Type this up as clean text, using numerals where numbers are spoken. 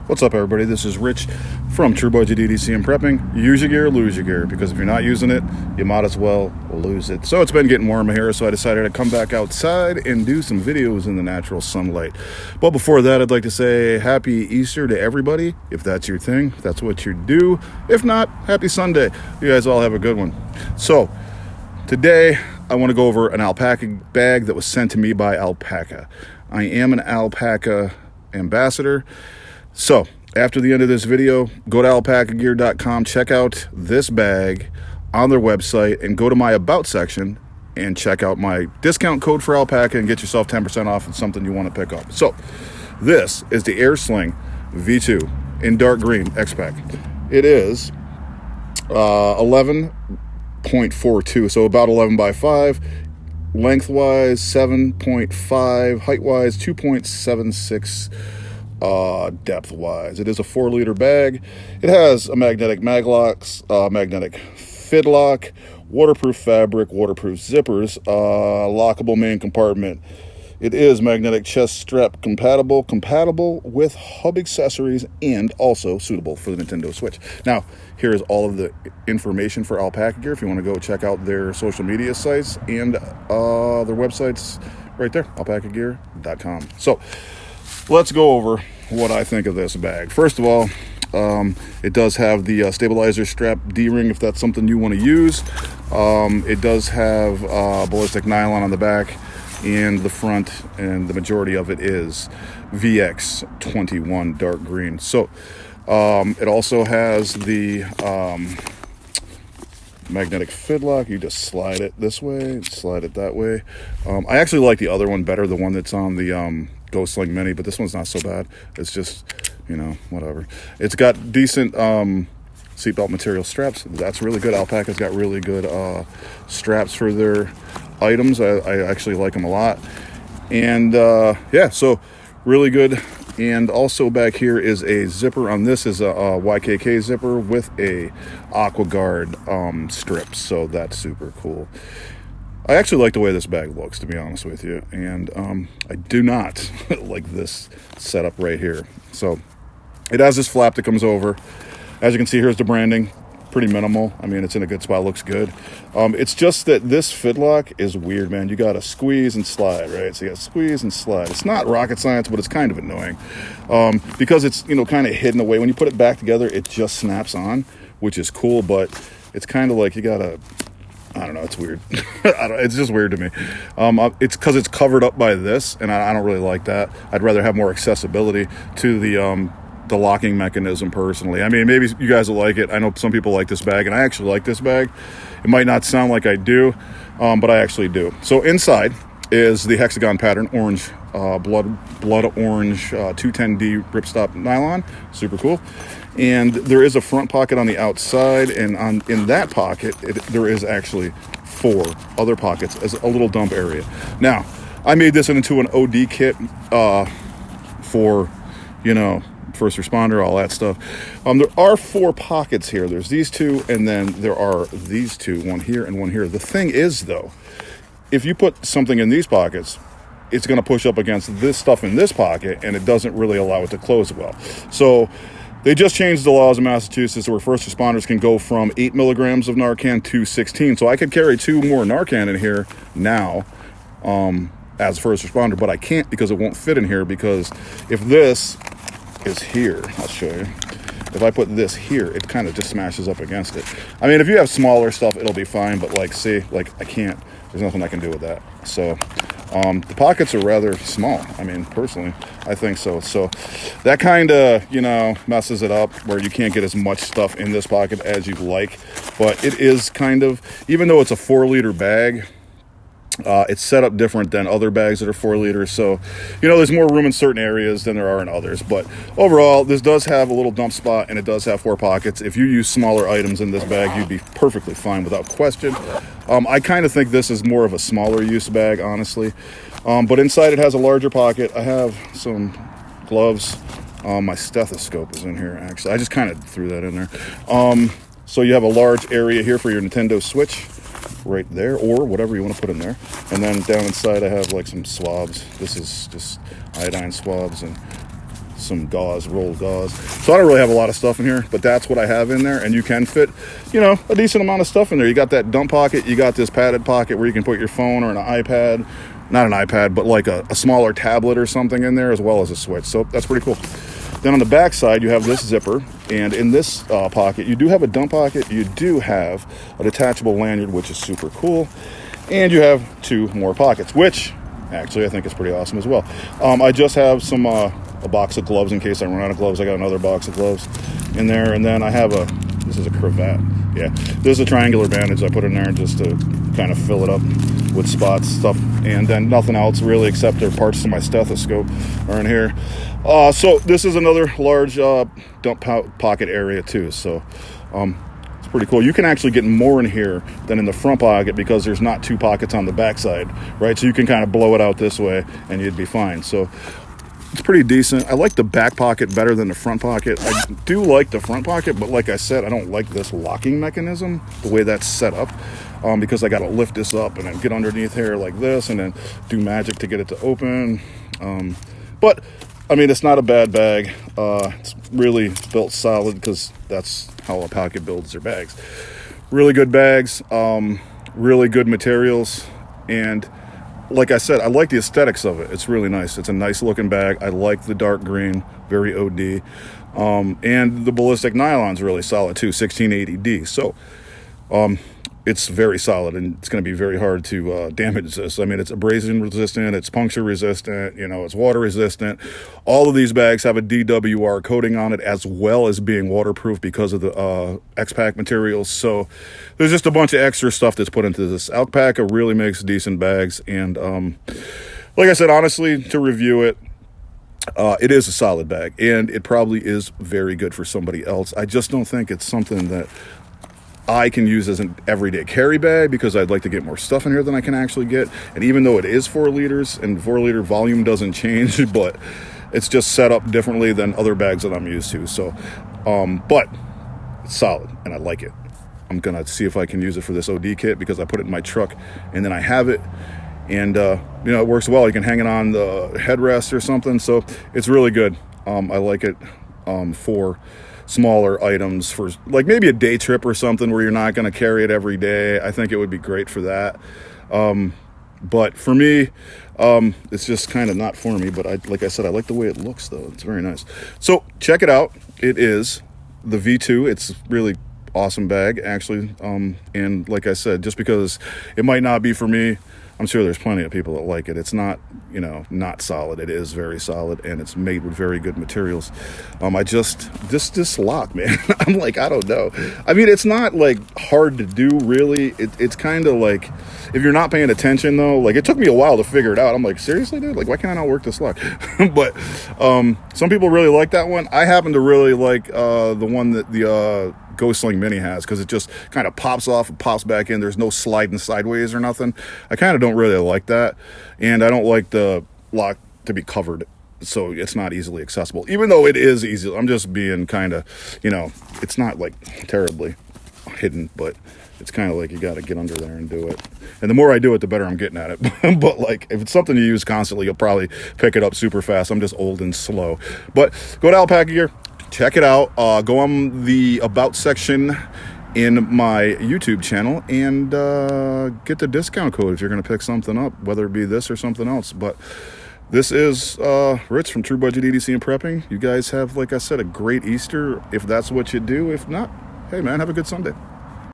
What's up, everybody? This is Rich from True Budget DDC and Prepping. Use your gear, lose your gear, because if you're not using it, you might as well lose it. So it's been getting warmer here, so I decided to come back outside and do some videos in the natural sunlight. But before that, I'd like to say happy Easter to everybody, if that's your thing, if that's what you do. If not, happy Sunday. You guys all have a good one. So today, I want to go over an alpaca bag that was sent to me by Alpaka. I am an alpaca ambassador. So after the end of this video, go to alpakagear.com, check out this bag on their website, and go to my About section and check out my discount code for Alpaka and get yourself 10% off. It's something you want to pick up. So this is the Sling V2 in dark green X-Pack. It is 11.42, so about 11 by 5. Lengthwise 7.5, height-wise 2.76. Depth wise, it is a 4-liter bag. It has a magnetic maglocks, magnetic fidlock, waterproof fabric, waterproof zippers, lockable main compartment. It is magnetic chest strap compatible with hub accessories, and also suitable for the Nintendo Switch. Now, here is all of the information for Alpaka Gear if you want to go check out their social media sites and their websites right there, alpakagear.com. So let's go over what I think of this bag. First of all, it does have the stabilizer strap D-ring if that's something you want to use. It does have ballistic nylon on the back and the front, and the majority of it is VX21 dark green. So it also has the magnetic fidlock. You just slide it this way, slide it that way. I actually like the other one better, the one that's on the Sling Mini, but this one's not so bad. It's just, whatever. It's got decent seatbelt material straps. That's really good. Alpaka's got really good straps for their items. I actually like them a lot. And yeah, so really good. And also back here is a zipper. On this is a YKK zipper with a AquaGuard strip, so that's super cool. I actually like the way this bag looks, to be honest with you, and I do not like this setup right here. So it has this flap that comes over. As you can see, here's the branding. Pretty minimal. I mean, it's in a good spot, looks good. It's just that this fidlock is weird, man. You gotta squeeze and slide, right? So you gotta squeeze and slide. It's not rocket science, but it's kind of annoying because it's, kind of hidden away. When you put it back together, it just snaps on, which is cool, but it's kind of like you gotta, I don't know, it's weird. It's just weird to me. It's because it's covered up by this, and I don't really like that. I'd rather have more accessibility to the locking mechanism personally. I mean, maybe you guys will like it. I know some people like this bag, and I actually like this bag. It might not sound like I do, but I actually do. So inside is the hexagon pattern, orange, blood orange 210D ripstop nylon. Super cool. And there is a front pocket on the outside, and in that pocket, there is actually 4 other pockets as a little dump area. Now, I made this into an OD kit for, first responder, all that stuff. There are 4 pockets here. There's these 2, and then there are these 2, one here and one here. The thing is, though, if you put something in these pockets, it's going to push up against this stuff in this pocket, and it doesn't really allow it to close well. So they just changed the laws in Massachusetts where first responders can go from 8 milligrams of Narcan to 16. So I could carry 2 more Narcan in here now as a first responder, but I can't because it won't fit in here, because if this is here, I'll show you. If I put this here, it kind of just smashes up against it. I mean, if you have smaller stuff, it'll be fine, but I can't, there's nothing I can do with that. So the pockets are rather small. I mean, personally, I think so. So that kind of, messes it up where you can't get as much stuff in this pocket as you'd like. But it is kind of, even though it's a 4-liter bag, it's set up different than other bags that are 4 liters. So, there's more room in certain areas than there are in others. But overall, this does have a little dump spot, and it does have 4 pockets. If you use smaller items in this bag, you'd be perfectly fine without question. I kind of think this is more of a smaller use bag, honestly. But inside it has a larger pocket. I have some gloves. My stethoscope is in here, actually. I just kind of threw that in there. So you have a large area here for your Nintendo Switch. Right there, or whatever you want to put in there. And then down inside I have some swabs. This is just iodine swabs and some gauze, rolled gauze. So I don't really have a lot of stuff in here, but that's what I have in there. And you can fit, you know, a decent amount of stuff in there. You got that dump pocket, you got this padded pocket where you can put your phone or an iPad, not an iPad, but like a smaller tablet or something in there, as well as a switch. So that's pretty cool. Then on the back side, you have this zipper, and in this pocket, you do have a dump pocket. You do have a detachable lanyard, which is super cool, and you have 2 more pockets, which actually I think is pretty awesome as well. I just have some a box of gloves in case I run out of gloves. I got another box of gloves in there, and then I have this is a cravat. Yeah, this is a triangular bandage I put in there just to kind of fill it up with spots, stuff, and then nothing else really except the parts of my stethoscope are in here. So this is another large dump pocket area too. So it's pretty cool. You can actually get more in here than in the front pocket because there's not 2 pockets on the back side, right? So you can kind of blow it out this way and you'd be fine. So it's pretty decent. I like the back pocket better than the front pocket. I do like the front pocket, but like I said, I don't like this locking mechanism, the way that's set up, because I got to lift this up and then get underneath here like this and then do magic to get it to open. But I mean, it's not a bad bag. It's really built solid because that's how Alpaka builds their bags. Really good bags, really good materials, and like I said, I like the aesthetics of it. It's really nice. It's a nice looking bag. I like the dark green, very OD. And the ballistic nylon's really solid too, 1680D. So it's very solid, and it's going to be very hard to damage this. I mean, it's abrasion resistant, it's puncture resistant, you know, it's water resistant. All of these bags have a DWR coating on it, as well as being waterproof because of the X-Pack materials. So there's just a bunch of extra stuff that's put into this. Alpaka really makes decent bags, and like I said, honestly, to review it, it is a solid bag, and it probably is very good for somebody else. I just don't think it's something that I can use as an everyday carry bag because I'd like to get more stuff in here than I can actually get. And even though it is 4 liters and 4 liter volume doesn't change, but it's just set up differently than other bags that I'm used to. So, but it's solid and I like it. I'm going to see if I can use it for this OD kit because I put it in my truck and then I have it. And, you know, it works well. You can hang it on the headrest or something. So it's really good. I like it for smaller items, for like maybe a day trip or something where you're not going to carry it every day. I think it would be great for that. But for me, it's just kind of not for me. But like I said, I like the way it looks, though. It's very nice. So check it out. It is the V2. It's really awesome bag, actually. And like I said, just because it might not be for me, I'm sure there's plenty of people that like it. It's not, you know, not solid. It is very solid, and it's made with very good materials. This lock, man, I'm like, I don't know. I mean, it's not like hard to do, really. It's kind of like, if you're not paying attention, though, like it took me a while to figure it out. I'm like, seriously, dude? Like, why can't I not work this lock? But some people really like that one. I happen to really like the one that the Sling Mini has, because it just kind of pops off and pops back in. There's no sliding sideways or nothing. I kind of don't really like that, and I don't like the lock to be covered, so it's not easily accessible, even though it is easy. I'm just being kind of, you know, it's not like terribly hidden, but it's kind of like you got to get under there and do it. And the more I do it, the better I'm getting at it. But like, if it's something you use constantly, you'll probably pick it up super fast. I'm just old and slow. But go to Alpaka Gear, check it out. Go on the About section in my YouTube channel and get the discount code if you're going to pick something up, whether it be this or something else. But this is Rich from True Budget EDC and Prepping. You guys have, like I said, a great Easter if that's what you do. If not, hey man, have a good Sunday.